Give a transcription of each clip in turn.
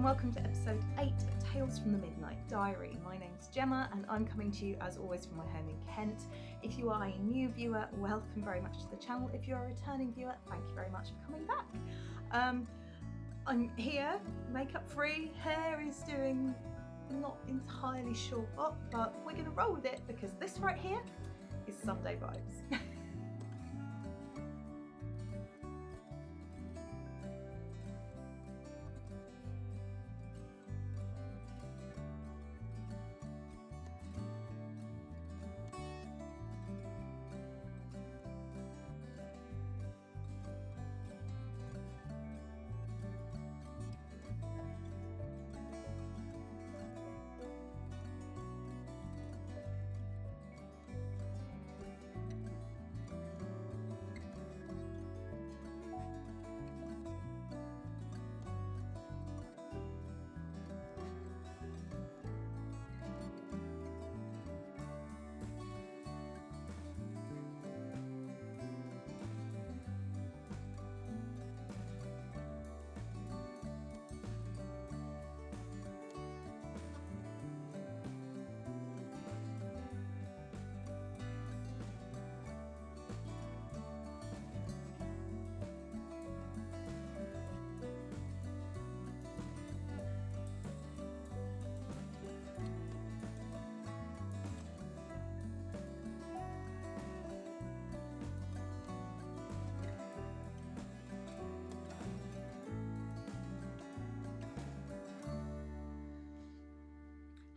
and welcome to episode 8 of Tales from the Midnight Diary. My name's Gemma and I'm coming to you as always from my home in Kent. If you are a new viewer, welcome very much to the channel. If you're a returning viewer, thank you very much for coming back. I'm here, makeup free, hair is doing not entirely sure what, but we're going to roll with it because this right here is Sunday vibes.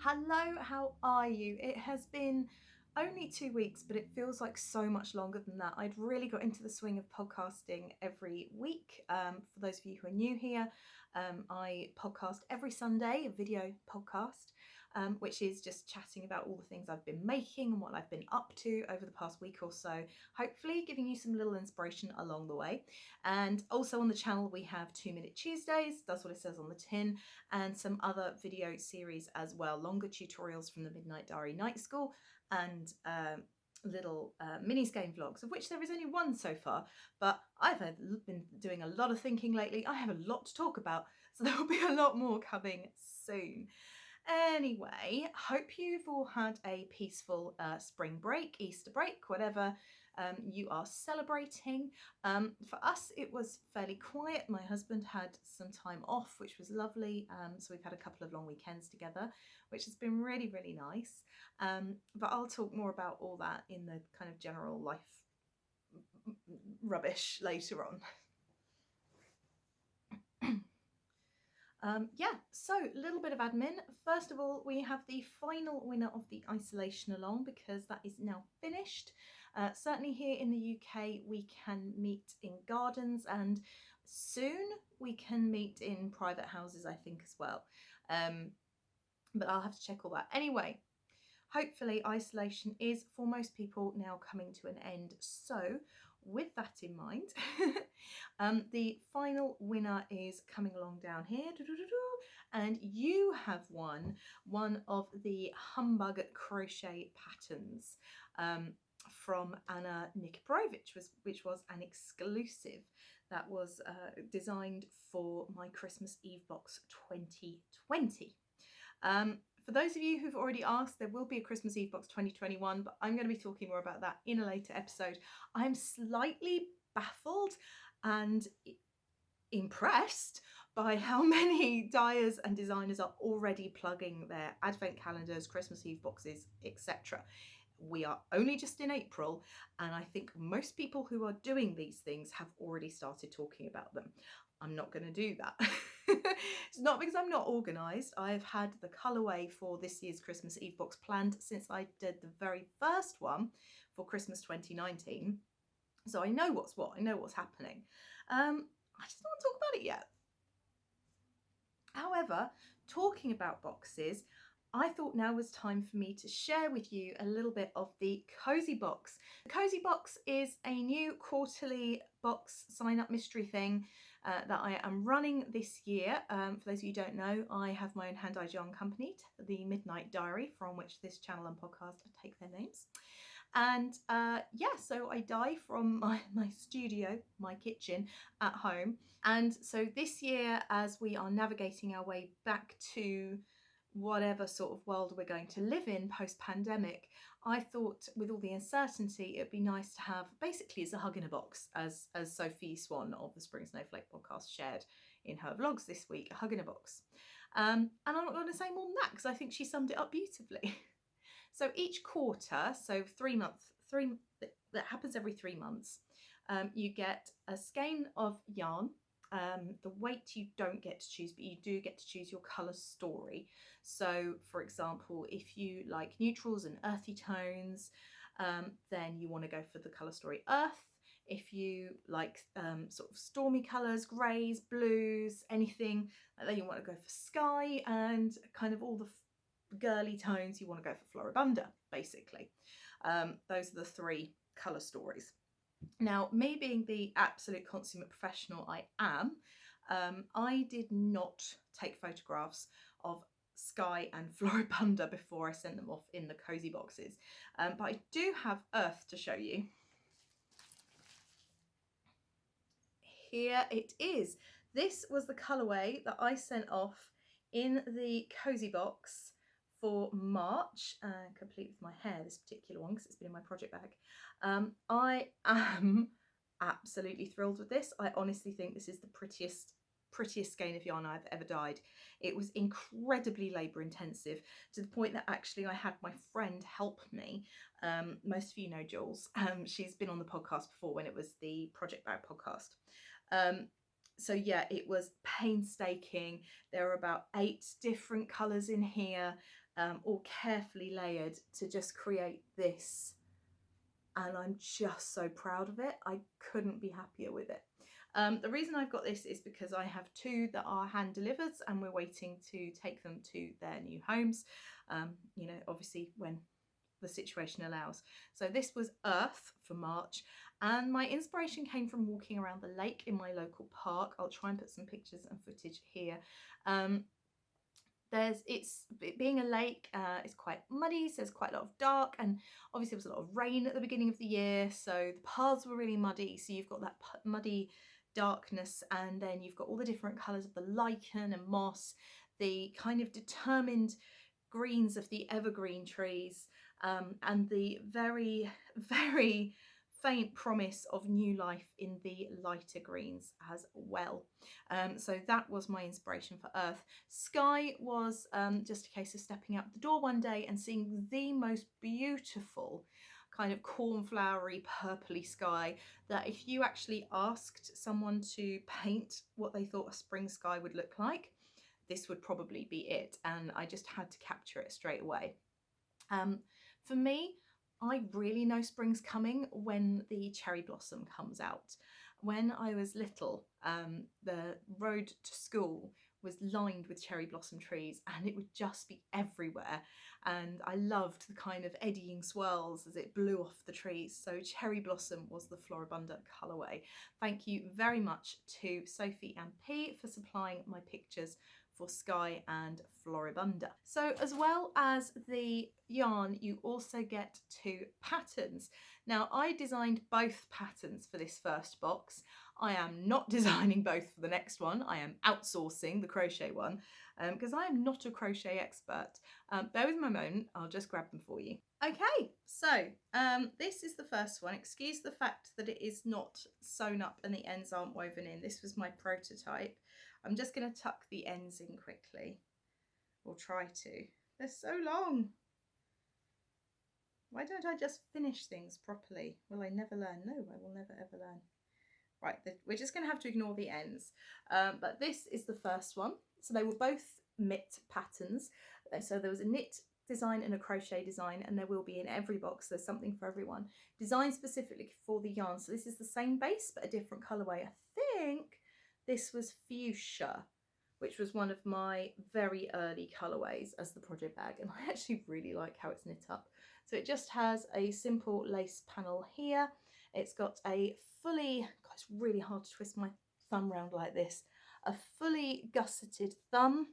Hello, how are you? It has been only 2 weeks, but it feels like so much longer than that. I'd really got into the swing of podcasting every week. For those of you who are new here, I podcast every Sunday, a video podcast, which is just chatting about all the things I've been making and what I've been up to over the past week or so, hopefully giving you some little inspiration along the way. And also on the channel, we have 2 Minute Tuesdays, that's what it says on the tin, and some other video series as well, longer tutorials from the Midnight Dyery Night School, and little mini skein vlogs, of which there is only one so far, but I've been doing a lot of thinking lately. I have a lot to talk about, so there will be a lot more coming soon. Anyway, hope you've all had a peaceful spring break, Easter break, whatever you are celebrating. For us, it was fairly quiet. My husband had some time off, which was lovely. So we've had a couple of long weekends together, which has been really, really nice. But I'll talk more about all that in the kind of general life rubbish later on. So a little bit of admin. First of all, we have the final winner of the isolation along because that is now finished. Certainly here in the UK, we can meet in gardens and soon we can meet in private houses, I think, as well. But I'll have to check all that. Anyway, hopefully isolation is for most people now coming to an end. So with that in mind, the final winner is coming along down here, and you have won one of the Humbug crochet patterns from Anna Nikiporovich, which was an exclusive that was designed for my Christmas Eve box 2020. For those of you who've already asked, there will be a Christmas Eve box 2021, but I'm going to be talking more about that in a later episode. I'm slightly baffled and impressed by how many dyers and designers are already plugging their advent calendars, Christmas Eve boxes, etc. We are only just in April, and I think most people who are doing these things have already started talking about them. I'm not going to do that. It's not because I'm not organised. I've had the colourway for this year's Christmas Eve box planned since I did the very first one for Christmas 2019. So I know what's what, I know what's happening. I just don't want to talk about it yet. However, talking about boxes, I thought now was time for me to share with you a little bit of the Cosy Box. The Cosy Box is a new quarterly box sign-up mystery thing that I am running this year. For those of you who don't know, I have my own hand-dyed yarn company, the Midnight Dyery, from which this channel and podcast take their names. And yeah, so I dye from my studio, my kitchen at home. And so this year, as we are navigating our way back to whatever sort of world we're going to live in post-pandemic, I thought with all the uncertainty, it'd be nice to have basically as a hug in a box, as Sophie Swan of the Spring Snowflake podcast shared in her vlogs this week, a hug in a box. And I'm not going to say more than that because I think she summed it up beautifully. So each quarter, so 3 months, that happens every 3 months, you get a skein of yarn. The weight you don't get to choose, but you do get to choose your colour story. So for example, if you like neutrals and earthy tones, then you want to go for the colour story earth. If you like sort of stormy colours, greys, blues, anything, then you want to go for sky, and kind of all the girly tones you want to go for Floribunda, basically. Those are the 3 colour stories. Now, me being the absolute consummate professional I am, I did not take photographs of sky and Floribunda before I sent them off in the Cosy Boxes, but I do have earth to show you. Here it is. This was the colourway that I sent off in the Cosy Box for March, complete with my hair, this particular one, because it's been in my project bag. I am absolutely thrilled with this. I honestly think this is the prettiest skein of yarn I've ever dyed. It was incredibly labour intensive, to the point that actually I had my friend help me. Most of you know Jules. She's been on the podcast before when it was the Project Bag podcast. So yeah, it was painstaking. There were about 8 different colours in here, all carefully layered to just create this, and I'm just so proud of it. I couldn't be happier with it. The reason I've got this is because I have 2 that are hand delivered and we're waiting to take them to their new homes, you know, obviously when the situation allows. So this was Earth for March, and my inspiration came from walking around the lake in my local park. I'll try and put some pictures and footage here. It being a lake, it's quite muddy, so there's quite a lot of dark, and obviously there was a lot of rain at the beginning of the year, so the paths were really muddy, so you've got that muddy darkness, and then you've got all the different colours of the lichen and moss, the kind of determined greens of the evergreen trees, and the very, very faint promise of new life in the lighter greens as well. So that was my inspiration for Earth. Sky was just a case of stepping out the door one day and seeing the most beautiful kind of cornflowery purpley sky, that if you actually asked someone to paint what they thought a spring sky would look like, this would probably be it, and I just had to capture it straight away. For me, I really know spring's coming when the cherry blossom comes out. When I was little, the road to school was lined with cherry blossom trees, and it would just be everywhere, and I loved the kind of eddying swirls as it blew off the trees. So cherry blossom was the Floribunda colourway. Thank you very much to Sophie and P for supplying my pictures for Sky and Floribunda. So as well as the yarn, you also get 2 patterns. Now, I designed both patterns for this first box. I am not designing both for the next one. I am outsourcing the crochet one because I am not a crochet expert. Bear with me a moment, I'll just grab them for you. Okay, so this is the first one. Excuse the fact that it is not sewn up and the ends aren't woven in. This was my prototype. I'm just going to tuck the ends in quickly, or try to. They're so long. Why don't I just finish things properly? Will I never learn? No, I will never ever learn. Right, we're just going to have to ignore the ends. But this is the first one. So they were both mitt patterns. So there was a knit design and a crochet design, and there will be in every box. There's something for everyone. Designed specifically for the yarn. So this is the same base, but a different colourway. I think this was fuchsia, which was one of my very early colourways as the project bag, and I actually really like how it's knit up. So it just has a simple lace panel here. It's got a fully, God, it's really hard to twist my thumb round like this, a fully gusseted thumb,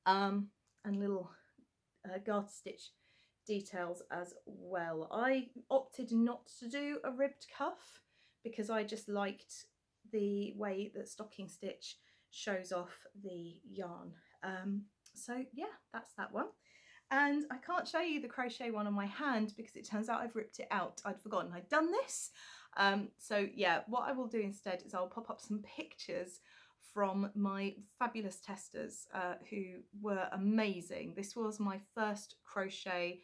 and little garter stitch details as well. I opted not to do a ribbed cuff because I just liked the way that stocking stitch shows off the yarn. So yeah, that's that one. And I can't show you the crochet one on my hand because it turns out I've ripped it out. I'd forgotten I'd done this. So yeah, what I will do instead is I'll pop up some pictures from my fabulous testers who were amazing. This was my first crochet.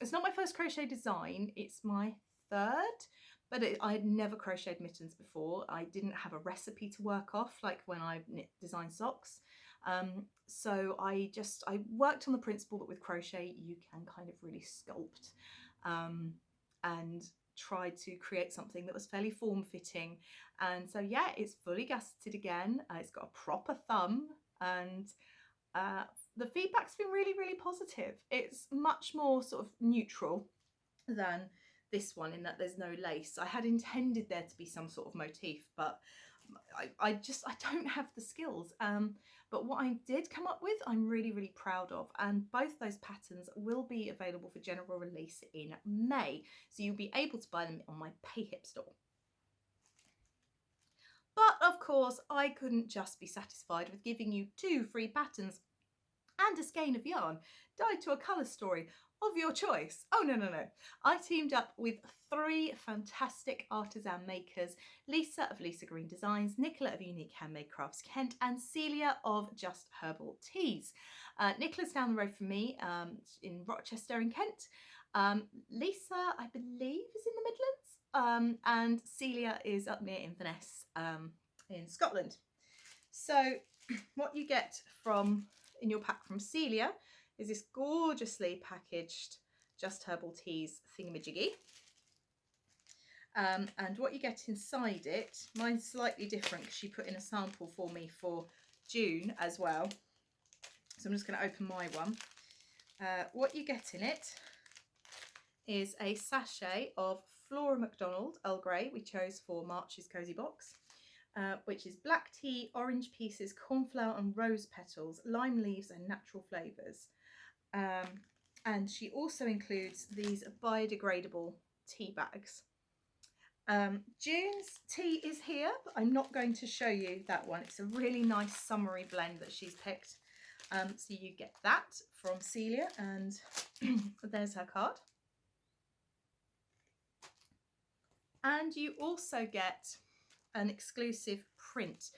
It's not my first crochet design, it's my third, but I had never crocheted mittens before. I didn't have a recipe to work off like when I design socks. So I worked on the principle that with crochet you can kind of really sculpt and tried to create something that was fairly form-fitting. And so yeah, it's fully gusseted again. It's got a proper thumb, and the feedback's been really, really positive. It's much more sort of neutral than this one in that there's no lace. I had intended there to be some sort of motif, but I don't have the skills. But what I did come up with, I'm really, really proud of. And both those patterns will be available for general release in May. So you'll be able to buy them on my PayHip store. But of course, I couldn't just be satisfied with giving you 2 free patterns and a skein of yarn dyed to a colour story of your choice. Oh no. I teamed up with 3 fantastic artisan makers: Lisa of Lisa Green Designs, Nicola of Unique Handmade Crafts Kent, and Celia of Just Herbal Teas. Nicola's down the road from me in Rochester in Kent. Lisa, I believe, is in the Midlands, and Celia is up near Inverness in Scotland. So what you get in your pack from Celia is this gorgeously packaged Just Herbal Teas thingamajiggy. And what you get inside it, mine's slightly different because she put in a sample for me for June as well. So I'm just going to open my one. What you get in it is a sachet of Flora McDonald Earl Grey, we chose for March's Cosy Box, which is black tea, orange pieces, cornflower and rose petals, lime leaves and natural flavours. And she also includes these biodegradable tea bags. June's tea is here, but I'm not going to show you that one. It's a really nice summery blend that she's picked. So you get that from Celia, and there's her card. And you also get an exclusive print,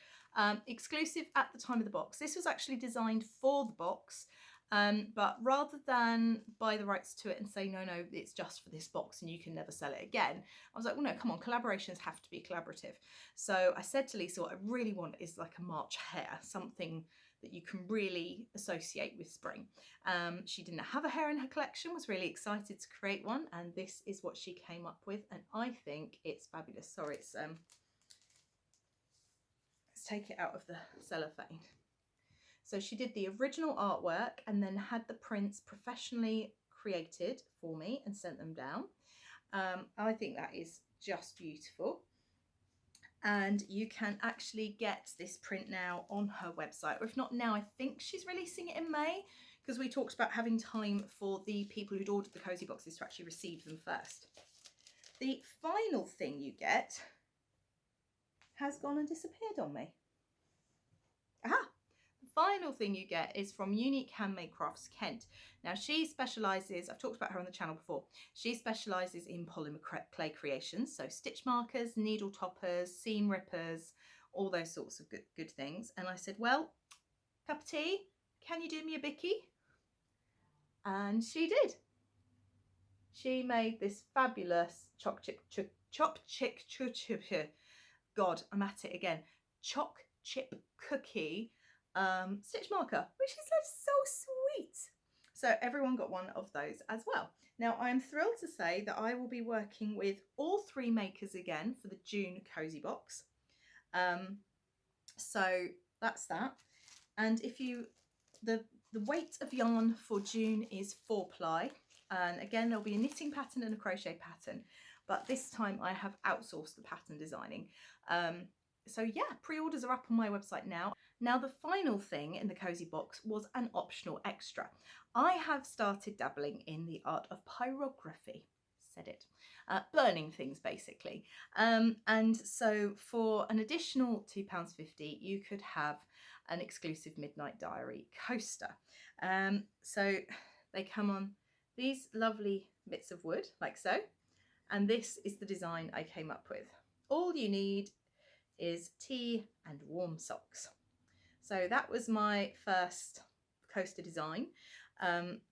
exclusive at the time of the box. This was actually designed for the box, but rather than buy the rights to it and say, no, it's just for this box and you can never sell it again, I was like, well, no, come on, collaborations have to be collaborative. So I said to Lisa, what I really want is like a March hare, something that you can really associate with spring. She didn't have a hare in her collection, was really excited to create one, and this is what she came up with, and I think it's fabulous. Sorry, let's take it out of the cellophane. So she did the original artwork and then had the prints professionally created for me and sent them down. I think that is just beautiful. And you can actually get this print now on her website, or if not now, I think she's releasing it in May, because we talked about having time for the people who'd ordered the Cosy Boxes to actually receive them first. The final thing you get has gone and disappeared on me. Aha! The final thing you get is from Unique Handmade Crafts Kent. Now she specialises, I've talked about her on the channel before, she specialises in polymer clay creations, so stitch markers, needle toppers, seam rippers, all those sorts of good things. And I said, well, cup of tea, can you do me a bicky? And she did. She made this fabulous choc chip cookie stitch marker, which is like so sweet. So everyone got one of those as well. Now I'm thrilled to say that I will be working with all 3 makers again for the June Cosy Box. So that's that. And if you, the weight of yarn for June is 4 ply. And again, there'll be a knitting pattern and a crochet pattern, but this time I have outsourced the pattern designing. So yeah, pre-orders are up on my website now. Now, the final thing in the Cosy Box was an optional extra. I have started dabbling in the art of pyrography. Said it. Burning things, basically. And so for an additional £2.50, you could have an exclusive Midnight Dyery coaster. So they come on these lovely bits of wood, like so. And this is the design I came up with. All you need is tea and warm socks. So that was my first coaster design.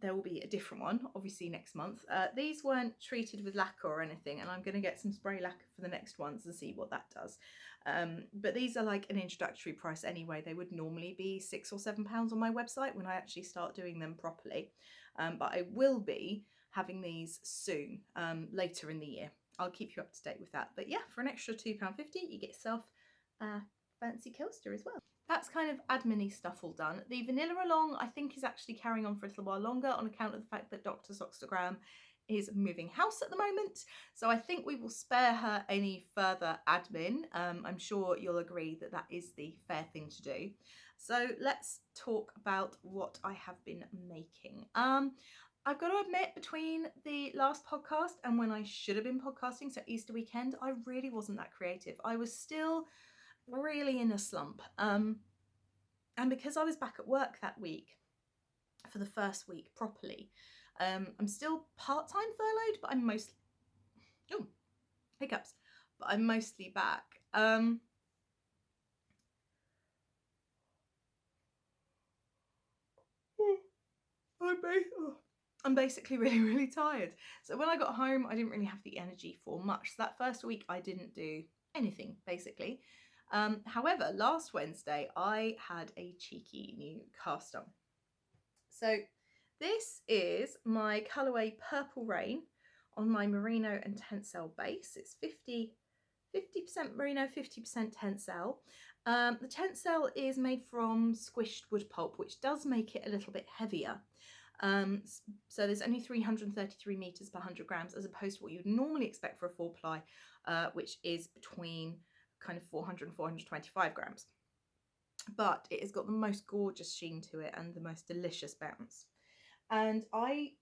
There will be a different one, obviously, next month. These weren't treated with lacquer or anything, and I'm going to get some spray lacquer for the next ones and see what that does. But these are like an introductory price anyway. They would normally be £6 or £7 on my website when I actually start doing them properly. But I will be having these soon, later in the year. I'll keep you up to date with that. But yeah, for an extra £2.50, you get yourself a fancy coaster as well. That's kind of admin-y stuff all done. The vanilla along, I think, is actually carrying on for a little while longer on account of the fact that Dr. Sockstagram is moving house at the moment. So I think we will spare her any further admin. I'm sure you'll agree that that is the fair thing to do. So let's talk about what I have been making. I've got to admit, between the last podcast and when I should have been podcasting, so Easter weekend, I really wasn't that creative. I was still really in a slump. And because I was back at work that week for the first week properly, I'm still part-time furloughed, but I'm mostly, hiccups, but I'm mostly back. I'm basically really tired. So when I got home, I didn't really have the energy for much. So that first week I didn't do anything, basically. However, last Wednesday I had a cheeky new cast on. So this is my colourway Purple Rain on my Merino and Tencel base. It's 50% Merino, 50% Tencel. The Tencel is made from squished wood pulp, which does make it a little bit heavier. So there's only 333 meters per 100 grams, as opposed to what you'd normally expect for a 4-ply, which is between kind of 400 and 425 grams. But it has got the most gorgeous sheen to it and the most delicious bounce. And I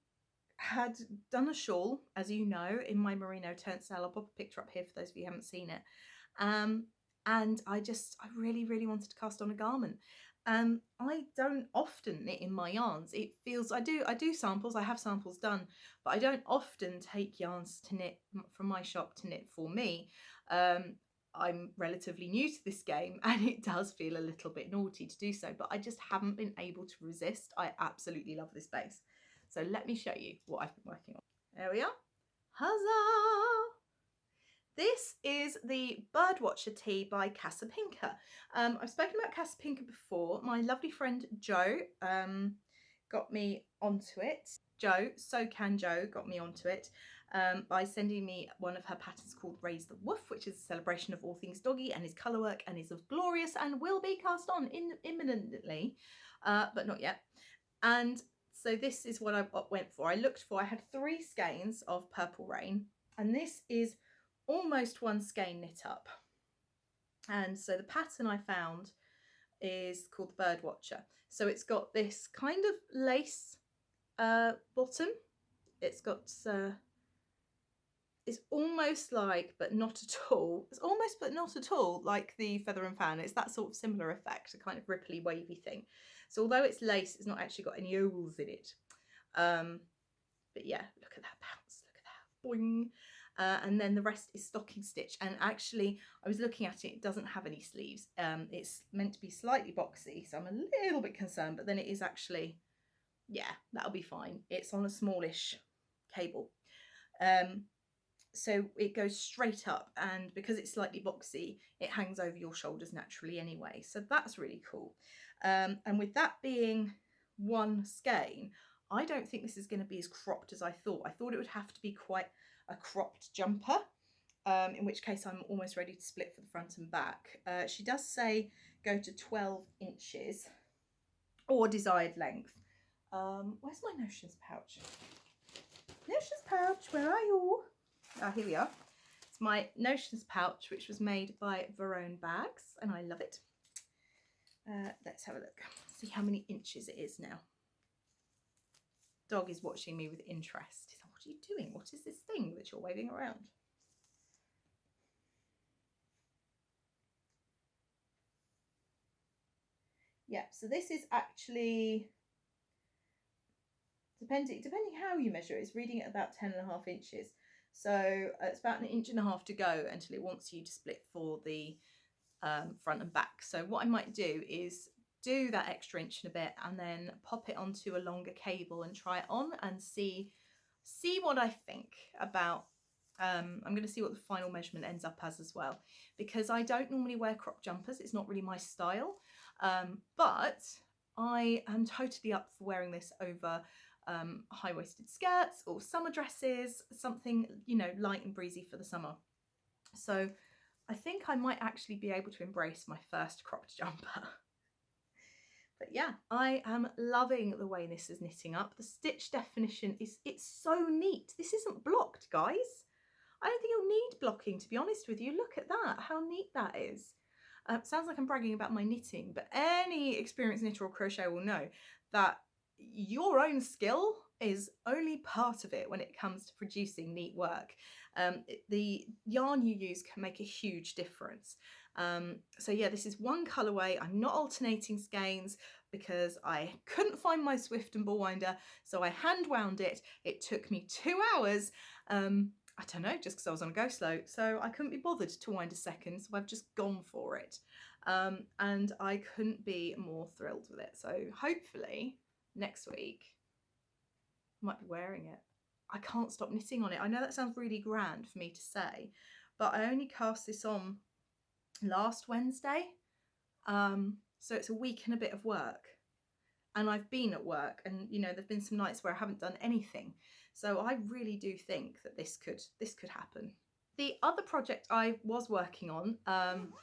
had done a shawl, as you know, in my Merino Tencel. I'll pop a picture up here for those of you who haven't seen it. And I really wanted to cast on a garment. I don't often knit in my yarns. It feels, I do samples, I have samples done, but I don't often take yarns to knit from my shop to knit for me. I'm relatively new to this game and it does feel a little bit naughty to do so, but I just haven't been able to resist. I absolutely love this base. So let me show you what I've been working on. There we are. Huzzah! This is the Birdwatcher tee by Casapinka. I've spoken about Casapinka before. My lovely friend Jo got me onto it. Jo, So Can Jo, got me onto it by sending me one of her patterns called Raise the Woof, which is a celebration of all things doggy and his colour work and is glorious and will be cast on imminently, but not yet. And so this is what I went for. I had 3 skeins of Purple Rain, and this is almost 1 skein knit up. And so the pattern I found is called the Birdwatcher. So it's got this kind of lace bottom. It's got it's almost like, but not at all. It's almost but not at all like the Feather and Fan. It's that sort of similar effect, a kind of ripply wavy thing. So although it's lace, it's not actually got any owls in it. But yeah, look at that bounce, look at that, boing. And then the rest is stocking stitch, and actually I was looking at it, it doesn't have any sleeves. It's meant to be slightly boxy, so I'm a little bit concerned, but then it is actually, yeah, that'll be fine. It's on a smallish cable, so it goes straight up, and because it's slightly boxy, it hangs over your shoulders naturally anyway, so that's really cool. And with that being 1 skein, I don't think this is going to be as cropped as I thought. I thought it would have to be quite a cropped jumper, in which case I'm almost ready to split for the front and back. She does say go to 12 inches or desired length. Where's my notions pouch? Notions pouch, where are you? Ah, here we are. It's my notions pouch, which was made by Verone Bags, and I love it. Let's have a look, see how many inches it is now. Dog is watching me with interest. He's like, what are you doing? What is this thing that you're waving around? Yeah, so this is actually, depending how you measure it, it's reading at about 10.5 inches. So it's about 1.5 inches to go until it wants you to split for the front and back. So what I might do is do that extra inch and a bit and then pop it onto a longer cable and try it on and see what I think about I'm going to see what the final measurement ends up as well, because I don't normally wear crop jumpers. It's not really my style, but I am totally up for wearing this over high-waisted skirts or summer dresses, something, you know, light and breezy for the summer. So I think I might actually be able to embrace my first cropped jumper. But yeah, I am loving the way this is knitting up. The stitch definition it's so neat. This isn't blocked, guys. I don't think you'll need blocking, to be honest with you. Look at that, how neat that is. Sounds like I'm bragging about my knitting, but any experienced knitter or crochet will know that your own skill is only part of it when it comes to producing neat work. The yarn you use can make a huge difference. So yeah, this is one colourway. I'm not alternating skeins because I couldn't find my Swift and ball winder, so I hand wound it. It took me 2 hours. I don't know, just because I was on a go slow, so I couldn't be bothered to wind a second, so I've just gone for it. And I couldn't be more thrilled with it. So hopefully next week I might be wearing it. I can't stop knitting on it. I know that sounds really grand for me to say, but I only cast this on last Wednesday. So it's a week and a bit of work. And I've been at work, and you know, there've been some nights where I haven't done anything. So I really do think that this could happen. The other project I was working on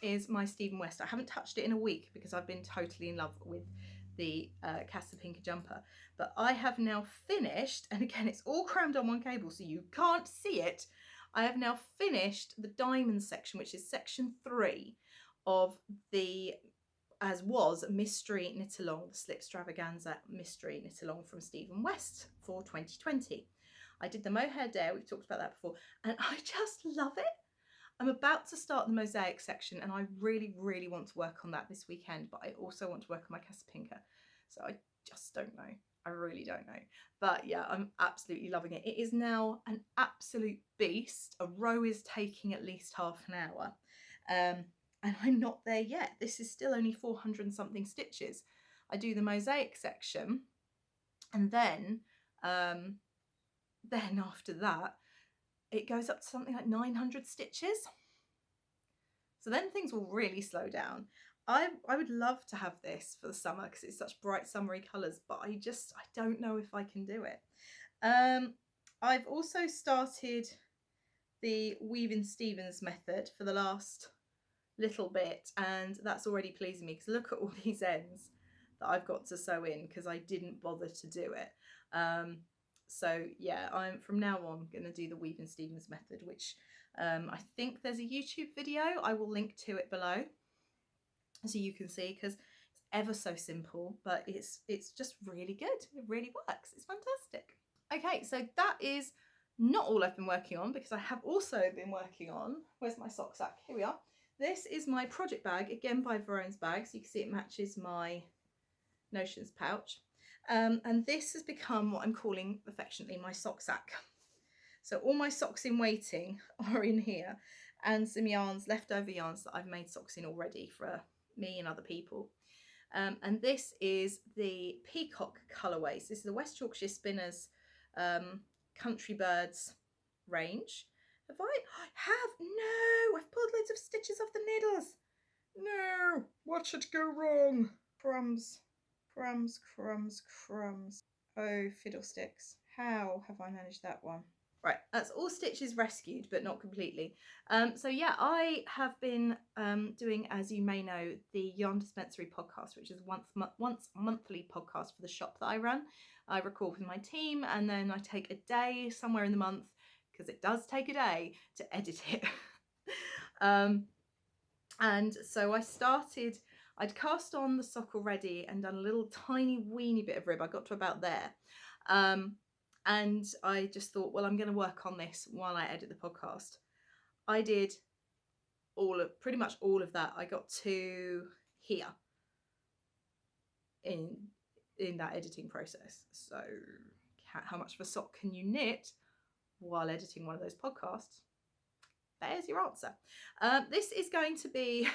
is my Stephen West. I haven't touched it in a week because I've been totally in love with the Casapinka jumper. But I have now finished, and again, it's all crammed on one cable, so you can't see it. I have now finished the diamond section, which is section 3 of the as was mystery knit along, the Slipstravaganza mystery knit along from Stephen West for 2020. I did the mohair dare, we've talked about that before, and I just love it. I'm about to start the mosaic section, and I really want to work on that this weekend, but I also want to work on my Casapinka, so I just don't know. I really don't know. But yeah, I'm absolutely loving it. It is now an absolute beast. A row is taking at least half an hour. And I'm not there yet. This is still only 400 and something stitches. I do the mosaic section, and then after that, it goes up to something like 900 stitches. So then things will really slow down. I would love to have this for the summer because it's such bright summery colours, but I don't know if I can do it. I've also started the Weaving Stevens method for the last little bit, and that's already pleasing me because look at all these ends that I've got to sew in because I didn't bother to do it. So yeah, I'm from now on going to do the Weaving Stevens method, which I think there's a YouTube video. I will link to it below so you can see, because it's ever so simple, but it's just really good. It really works. It's fantastic. Okay, so that is not all I've been working on, because I have also been working on, where's my sock sack? Here we are. This is my project bag, again by Verone's Bag, so you can see it matches my Notions pouch. And this has become what I'm calling affectionately my sock sack. So all my socks in waiting are in here, and some yarns, leftover yarns that I've made socks in already for me and other people. And this is the Peacock colourways. This is the West Yorkshire Spinners Country Birds range. Have I have? No! I've pulled loads of stitches off the needles. No! What should go wrong? Crumbs. Crumbs, crumbs, crumbs. Oh, fiddlesticks. How have I managed that one? Right, that's all stitches rescued, but not completely. So yeah, I have been doing, as you may know, the Yarn Dispensary podcast, which is once monthly podcast for the shop that I run. I record with my team, and then I take a day somewhere in the month, because it does take a day to edit it. And so I started I'd cast on the sock already and done a little tiny weeny bit of rib. I got to about there. And I just thought, well, I'm going to work on this while I edit the podcast. I did pretty much all of that. I got to here in that editing process. So how much of a sock can you knit while editing one of those podcasts? There's your answer. This is going to be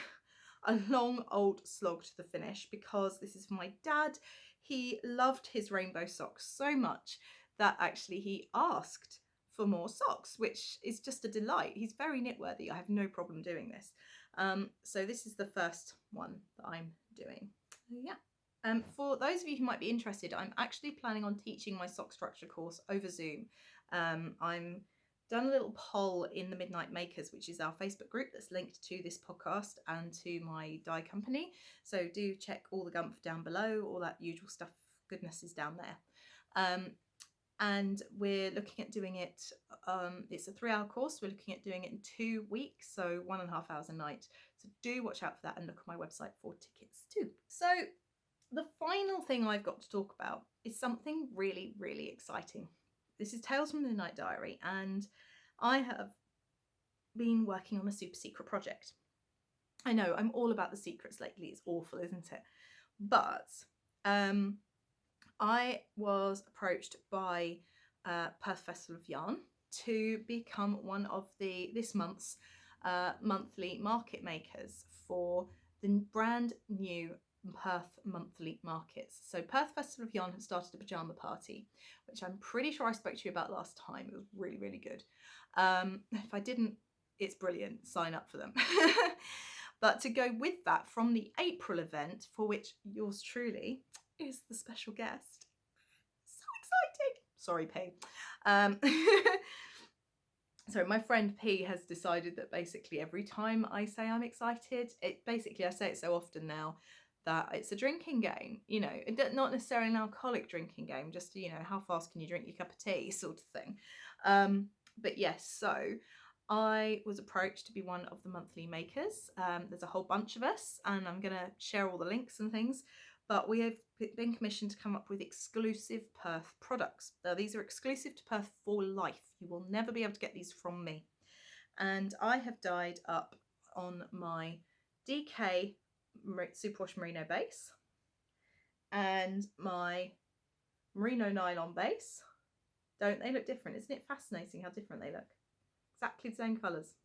a long old slog to the finish because this is for my dad. He loved his rainbow socks so much that actually he asked for more socks, which is just a delight. He's very knitworthy. I have no problem doing this. So this is the first one that I'm doing. Yeah. For those of you who might be interested, I'm actually planning on teaching my sock structure course over Zoom. I'm done a little poll in the Midnight Makers, which is our Facebook group that's linked to this podcast and to my dye company. So do check all the gumph down below, all that usual stuff, goodness is down there. And we're looking at doing it, it's a 3-hour course, we're looking at doing it in 2 weeks, so 1.5 hours a night. So do watch out for that and look at my website for tickets too. So the final thing I've got to talk about is something really, really exciting. This is Tales from the Midnight Diary, and I have been working on a super secret project. I know, I'm all about the secrets lately, it's awful, isn't it? But I was approached by Perth Festival of Yarn to become one of this month's monthly market makers for the brand new Perth monthly markets. So Perth Festival of Yarn has started a pyjama party, which I'm pretty sure I spoke to you about last time. It was really, really good. If I didn't, it's brilliant. Sign up for them. But to go with that, from the April event, for which yours truly is the special guest. So exciting. Sorry, P. So my friend P has decided that basically every time I say I'm excited, I say it so often now that it's a drinking game, you know, not necessarily an alcoholic drinking game, just, you know, how fast can you drink your cup of tea sort of thing. But yes, so I was approached to be one of the monthly makers. There's a whole bunch of us, and I'm going to share all the links and things, but we have been commissioned to come up with exclusive Perth products. Now, these are exclusive to Perth for life. You will never be able to get these from me. And I have dyed up on my DK Superwash Merino base and my Merino Nylon base. Don't they look different? Isn't it fascinating how different they look? Exactly the same colours.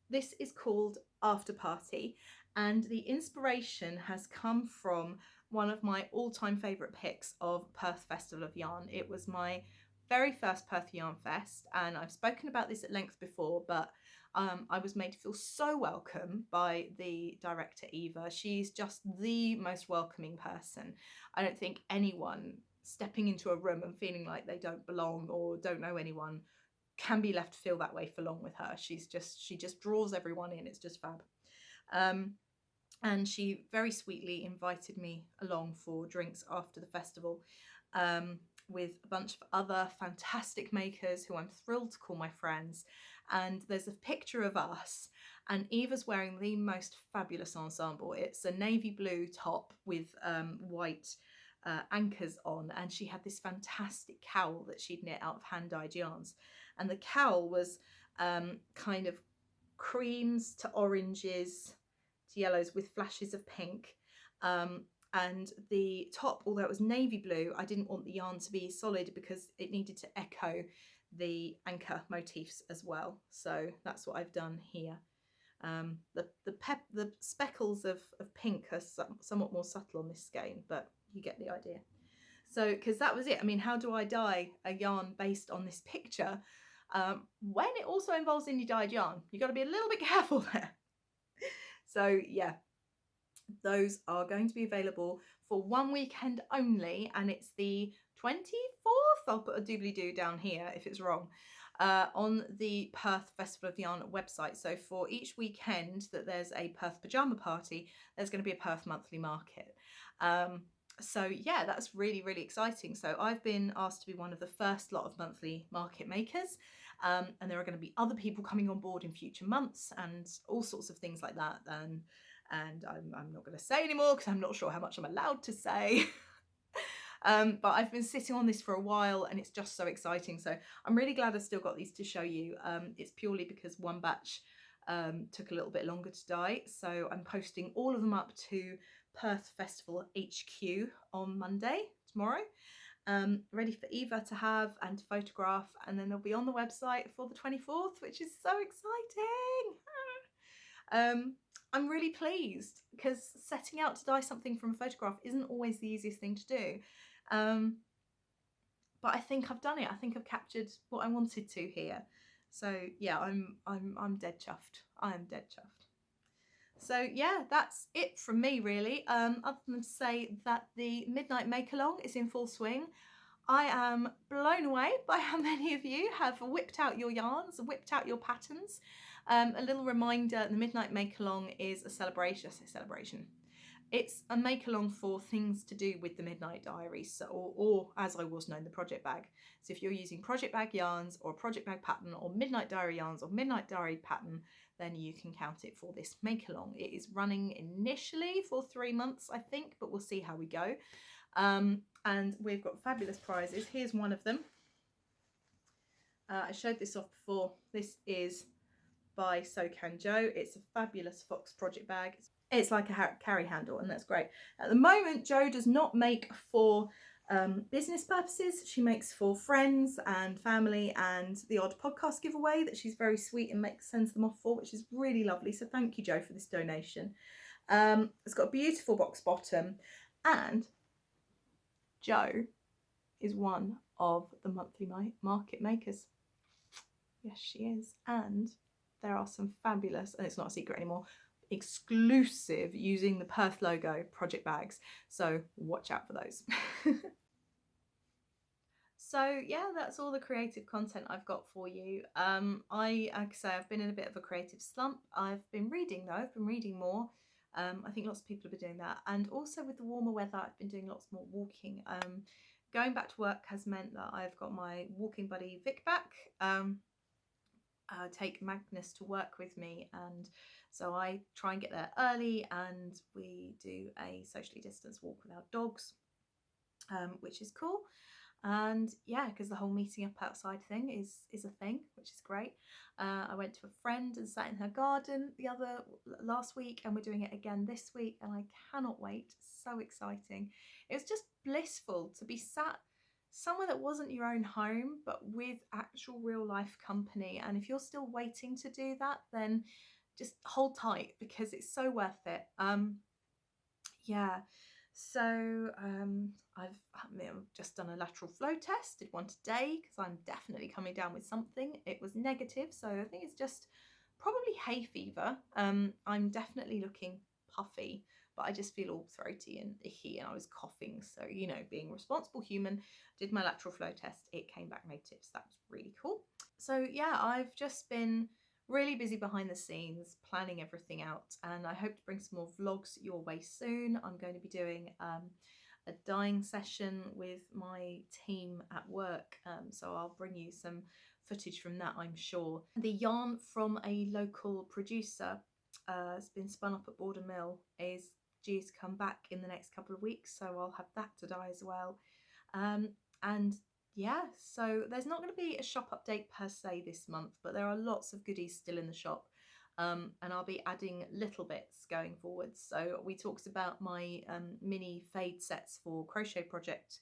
This is called After Party, and the inspiration has come from one of my all-time favourite pics of Perth Festival of Yarn. It was my very first Perth Yarn Fest, and I've spoken about this at length before, but I was made to feel so welcome by the director Eva. She's just the most welcoming person. I don't think anyone stepping into a room and feeling like they don't belong or don't know anyone can be left to feel that way for long with her. She just draws everyone in. It's just fab. And she very sweetly invited me along for drinks after the festival with a bunch of other fantastic makers who I'm thrilled to call my friends. And there's a picture of us, and Eva's wearing the most fabulous ensemble. It's a navy blue top with white anchors on, and she had this fantastic cowl that she'd knit out of hand-dyed yarns. And the cowl was kind of creams to oranges to yellows with flashes of pink. And the top, although it was navy blue, I didn't want the yarn to be solid because it needed to echo the anchor motifs as well. So that's what I've done here. The speckles of pink are somewhat more subtle on this skein, but you get the idea. So, because that was it. I mean, how do I dye a yarn based on this picture when it also involves indie dyed yarn? You've got to be a little bit careful there. So yeah, those are going to be available for one weekend only, and it's the 24th. I'll put a doobly-doo down here if it's wrong, on the Perth Festival of Yarn website. So for each weekend that there's a Perth pyjama party, there's going to be a Perth monthly market. So yeah, that's really, really exciting. So I've been asked to be one of the first lot of monthly market makers, and there are going to be other people coming on board in future months and all sorts of things like that. And and I'm not going to say anymore because I'm not sure how much I'm allowed to say. But I've been sitting on this for a while and it's just so exciting. So I'm really glad I still got these to show you. It's purely because one batch took a little bit longer to dye. So I'm posting all of them up to Perth Festival HQ on Monday, tomorrow. Ready for Eva to have and to photograph, and then they'll be on the website for the 24th, which is so exciting. I'm really pleased because setting out to dye something from a photograph isn't always the easiest thing to do. But I think I've done it. I think I've captured what I wanted to here. So yeah, I'm dead chuffed. I am dead chuffed. So yeah, that's it from me really. Other than to say that the Midnight Make Along is in full swing. I am blown away by how many of you have whipped out your yarns, whipped out your patterns. A little reminder, the Midnight Make Along is a celebration. I say celebration. It's a make along for things to do with the Midnight Dyery, so, or as I was known, the project bag. So if you're using project bag yarns or project bag pattern or Midnight Dyery yarns or Midnight Dyery pattern, then you can count it for this make along. It is running initially for 3 months, I think, but we'll see how we go. And we've got fabulous prizes. Here's one of them. I showed this off before. This is by So Can Joe. It's a fabulous Fox project bag. It's like a carry handle, and that's great. At the moment, Jo does not make for business purposes. She makes for friends and family and the odd podcast giveaway that she's very sweet and sends them off for, which is really lovely. So thank you, Jo, for this donation. It's got a beautiful box bottom, and Jo is one of the monthly market makers. Yes, she is. And there are some fabulous, and it's not a secret anymore, exclusive using the Perth logo project bags, so watch out for those. So yeah, that's all the creative content I've got for you. Like I say, I've been in a bit of a creative slump. I've been reading though. I've been reading more. I think lots of people have been doing that, and also with the warmer weather I've been doing lots more walking. Going back to work has meant that I've got my walking buddy Vic back. I take Magnus to work with me, and so I try and get there early, and we do a socially distanced walk with our dogs, which is cool. And yeah, because the whole meeting up outside thing is a thing, which is great. I went to a friend and sat in her garden last week, and we're doing it again this week, and I cannot wait. So exciting. It was just blissful to be sat somewhere that wasn't your own home, but with actual real life company. And if you're still waiting to do that, then just hold tight because it's so worth it. Yeah, so I've just done a lateral flow test, did one today because I'm definitely coming down with something. It was negative, so I think it's just probably hay fever. I'm definitely looking puffy, but I just feel all throaty and icky, and I was coughing. So, you know, being a responsible human, did my lateral flow test. It came back negative, so that was really cool. So yeah, I've just been really busy behind the scenes, planning everything out, and I hope to bring some more vlogs your way soon. I'm going to be doing a dyeing session with my team at work, so I'll bring you some footage from that, I'm sure. The yarn from a local producer has been spun up at Border Mill, is due to come back in the next couple of weeks, so I'll have that to dye as well. And yeah, so there's not going to be a shop update per se this month, but there are lots of goodies still in the shop, and I'll be adding little bits going forwards. So we talked about my mini fade sets for crochet projects,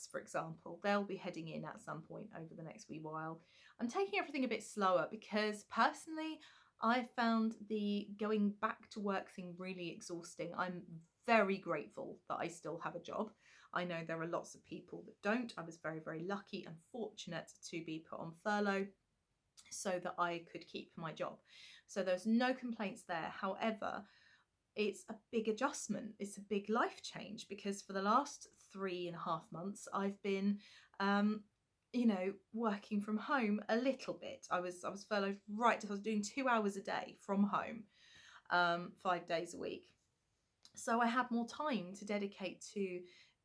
for example. They'll be heading in at some point over the next wee while. I'm taking everything a bit slower because personally I found the going back to work thing really exhausting. I'm very grateful that I still have a job. I know there are lots of people that don't. I was very, very lucky and fortunate to be put on furlough so that I could keep my job. So there's no complaints there. However, it's a big adjustment. It's a big life change because for the last 3.5 months, I've been, you know, working from home a little bit. I was furloughed I was doing 2 hours a day from home, 5 days a week. So I had more time to dedicate to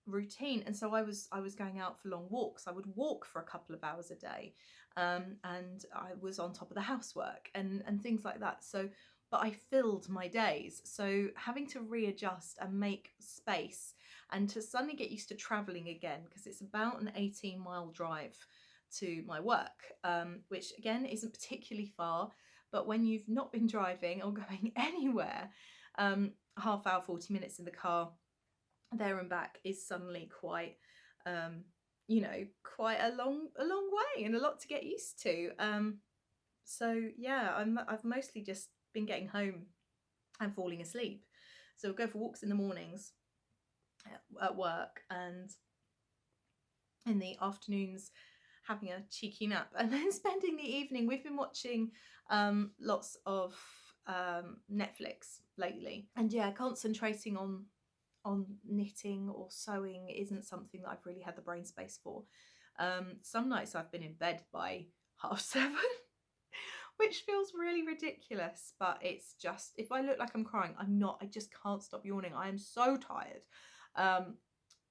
routine, and so I was going out for long walks. I would walk for a couple of hours a day, and I was on top of the housework and things like that. So, but I filled my days. So having to readjust and make space and to suddenly get used to traveling again, because it's about an 18-mile drive to my work, which again isn't particularly far, but when you've not been driving or going anywhere, half hour, 40 minutes in the car there and back is suddenly quite you know, quite a long way and a lot to get used to. So yeah, I've mostly just been getting home and falling asleep. So we'll go for walks in the mornings at work, and in the afternoons having a cheeky nap, and then spending the evening. We've been watching lots of Netflix lately, and yeah, concentrating on knitting or sewing isn't something that I've really had the brain space for. Some nights I've been in bed by 7:30, which feels really ridiculous, but it's just, if I look like I'm crying, I'm not. I just can't stop yawning. I am so tired.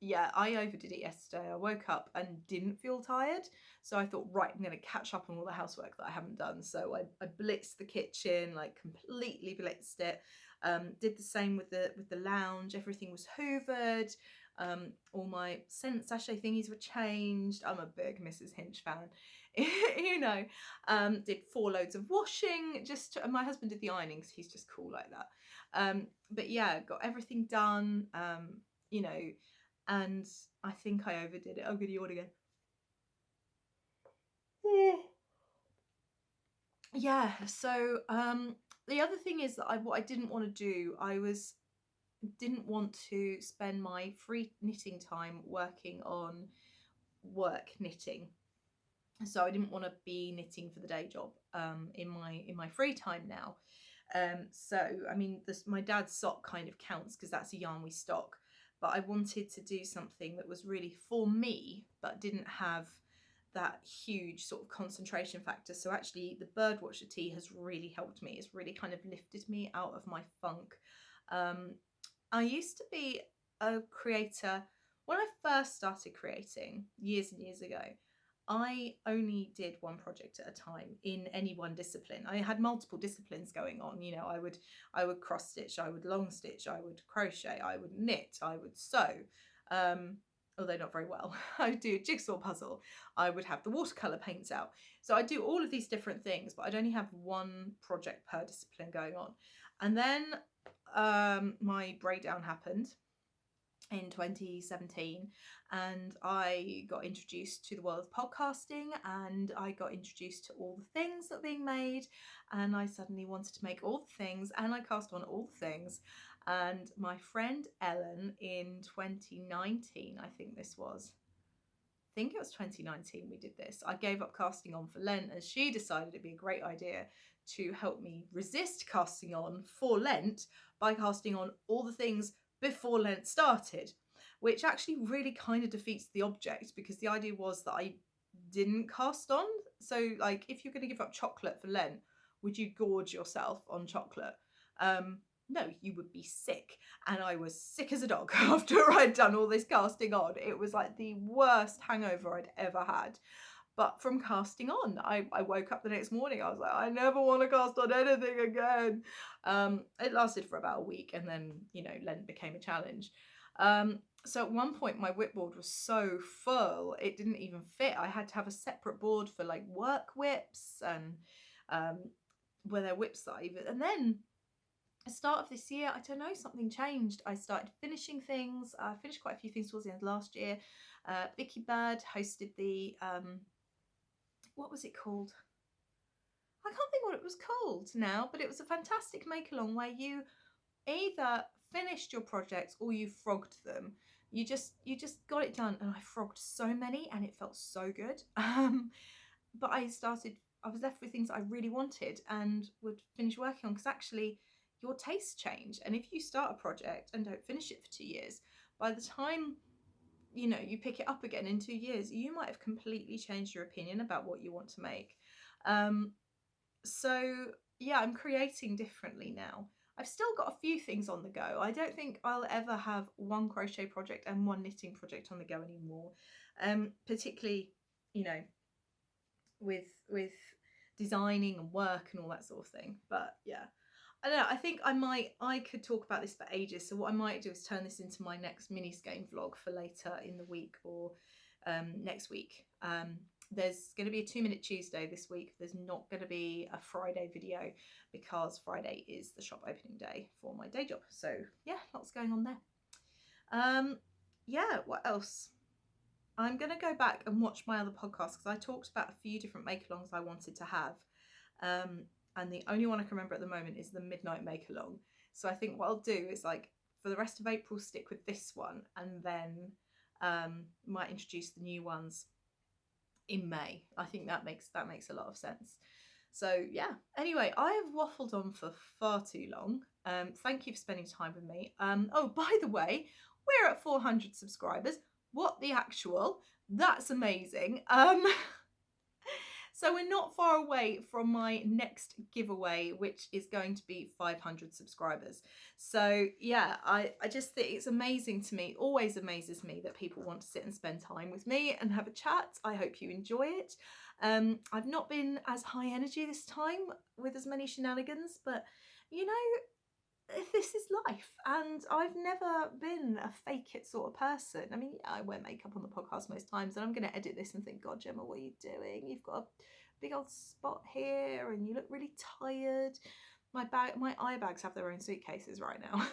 Yeah, I overdid it yesterday. I woke up and didn't feel tired, so I thought, right, I'm going to catch up on all the housework that I haven't done. So I blitzed the kitchen, like completely blitzed it. Did the same with the lounge. Everything was hoovered. All my scent sachet thingies were changed. I'm a big Mrs. Hinch fan. You know, did 4 loads of washing. Just my husband did the ironing because he's just cool like that. But yeah, got everything done. You know, and I think I overdid it. I'm gonna yawn again. Yeah. So the other thing is that what I didn't want to do, didn't want to spend my free knitting time working on work knitting. So I didn't want to be knitting for the day job in my free time now. So I mean, my dad's sock kind of counts because that's a yarn we stock, but I wanted to do something that was really for me but didn't have that huge sort of concentration factor. So actually the Birdwatcher tea has really helped me. It's really kind of lifted me out of my funk. I used to be a creator when I first started creating years and years ago. I only did one project at a time in any one discipline. I had multiple disciplines going on. You know, I would cross stitch, I would long stitch, I would crochet, I would knit, I would sew, although not very well. I would do a jigsaw puzzle, I would have the watercolor paints out. So I do all of these different things, but I'd only have one project per discipline going on. And then my breakdown happened in 2017, and I got introduced to the world of podcasting, and I got introduced to all the things that were being made, and I suddenly wanted to make all the things, and I cast on all the things. And my friend Ellen in 2019, I think it was 2019 we did this. I gave up casting on for Lent, as she decided it'd be a great idea to help me resist casting on for Lent by casting on all the things before Lent started, which actually really kind of defeats the object, because the idea was that I didn't cast on. So like, if you're going to give up chocolate for Lent, would you gorge yourself on chocolate? No, you would be sick. And I was sick as a dog after I'd done all this casting on. It was like the worst hangover I'd ever had. But from casting on, I woke up the next morning, I was like, I never want to cast on anything again. It lasted for about a week, and then, you know, Lent became a challenge. So at one point my whipboard was so full, it didn't even fit. I had to have a separate board for like work whips and where they're whip size. And then at the start of this year, I don't know, something changed. I started finishing things. I finished quite a few things towards the end of last year. Vicky Bird hosted the what was it called? I can't think what it was called now, but it was a fantastic make-along where you either finished your projects or you frogged them. You just got it done, and I frogged so many and it felt so good. But I was left with things I really wanted and would finish working on, because actually your tastes change, and if you start a project and don't finish it for 2 years, by the time you know you pick it up again in 2 years, you might have completely changed your opinion about what you want to make. So yeah, I'm creating differently now. I've still got a few things on the go. I don't think I'll ever have one crochet project and one knitting project on the go anymore, particularly, you know, with designing and work and all that sort of thing. But yeah, I don't know, I think I could talk about this for ages. So what I might do is turn this into my next mini skein vlog for later in the week or next week. There's going to be a 2-minute Tuesday this week. There's not going to be a Friday video because Friday is the shop opening day for my day job. So yeah, lots going on there. Yeah, what else? I'm going to go back and watch my other podcasts because I talked about a few different make-alongs I wanted to have. And the only one I can remember at the moment is the Midnight Make-Along. So I think what I'll do is, like, for the rest of April, stick with this one, and then might introduce the new ones in May. I think that makes a lot of sense. So yeah, anyway, I have waffled on for far too long. Thank you for spending time with me. Oh, by the way, we're at 400 subscribers. What the actual? That's amazing. So we're not far away from my next giveaway, which is going to be 500 subscribers. So yeah, I just think it's amazing to me, always amazes me that people want to sit and spend time with me and have a chat. I hope you enjoy it. I've not been as high energy this time with as many shenanigans, but you know, this is life, and I've never been a fake it sort of person. I mean, yeah, I wear makeup on the podcast most times, and I'm going to edit this and think, God, Gemma, what are you doing? You've got a big old spot here and you look really tired. My eye bags have their own suitcases right now.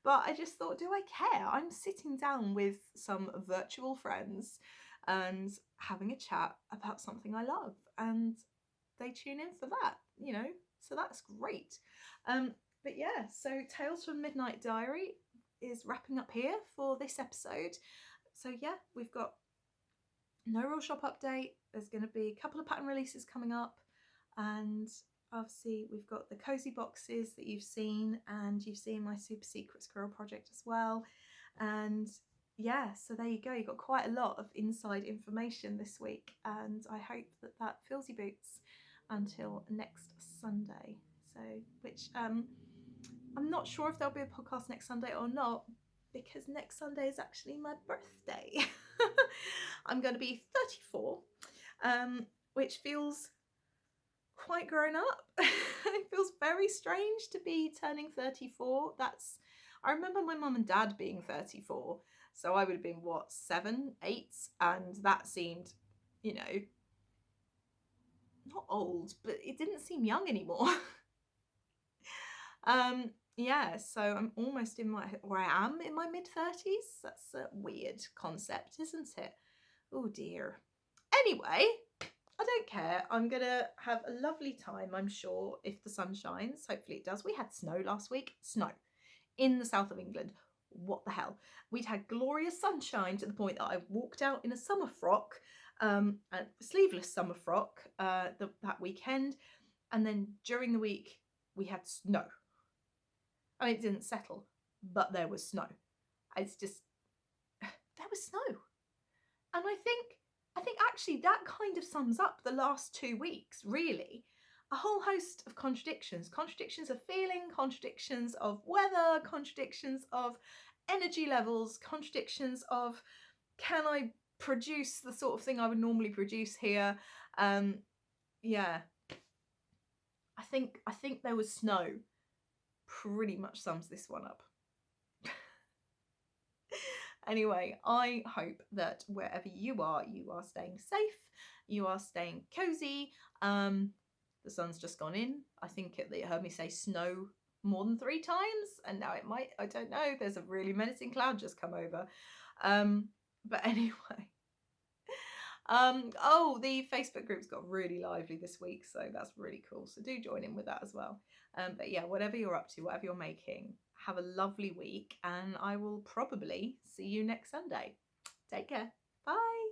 But I just thought, do I care? I'm sitting down with some virtual friends and having a chat about something I love, and they tune in for that, you know, so that's great. But yeah, so Tales from Midnight Dyery is wrapping up here for this episode. So yeah, we've got no real shop update. There's going to be a couple of pattern releases coming up, and obviously we've got the Cosy Boxes that you've seen, and you've seen my super secret squirrel project as well. And yeah, so there you go, you've got quite a lot of inside information this week, and I hope that that fills your boots until next Sunday. So, which I'm not sure if there'll be a podcast next Sunday or not, because next Sunday is actually my birthday. I'm going to be 34, which feels quite grown up. It feels very strange to be turning 34. I remember my mum and dad being 34, so I would have been, what, 7, 8, and that seemed, you know, not old, but it didn't seem young anymore. Yeah, so I'm almost in where I am in my mid-30s. That's a weird concept, isn't it? Oh dear. Anyway, I don't care. I'm gonna have a lovely time, I'm sure, if the sun shines. Hopefully it does. We had snow last week. Snow in the south of England. What the hell? We'd had glorious sunshine to the point that I walked out in a summer frock, a sleeveless summer frock, that weekend, and then during the week we had snow. I mean, it didn't settle, but there was snow. It's just, there was snow. And I think actually that kind of sums up the last 2 weeks, really. A whole host of contradictions. Contradictions of feeling, contradictions of weather, contradictions of energy levels, contradictions of, can I produce the sort of thing I would normally produce here? Yeah. I think there was snow. Pretty much sums this one up. Anyway, I hope that wherever you are staying safe, you are staying cozy. The sun's just gone in. I think it heard me say snow more than 3 times, and now it might, I don't know, there's a really menacing cloud just come over. But anyway. Oh, the Facebook group's got really lively this week, so that's really cool. So do join in with that as well. But yeah, whatever you're up to, whatever you're making, have a lovely week, and I will probably see you next Sunday. Take care. Bye.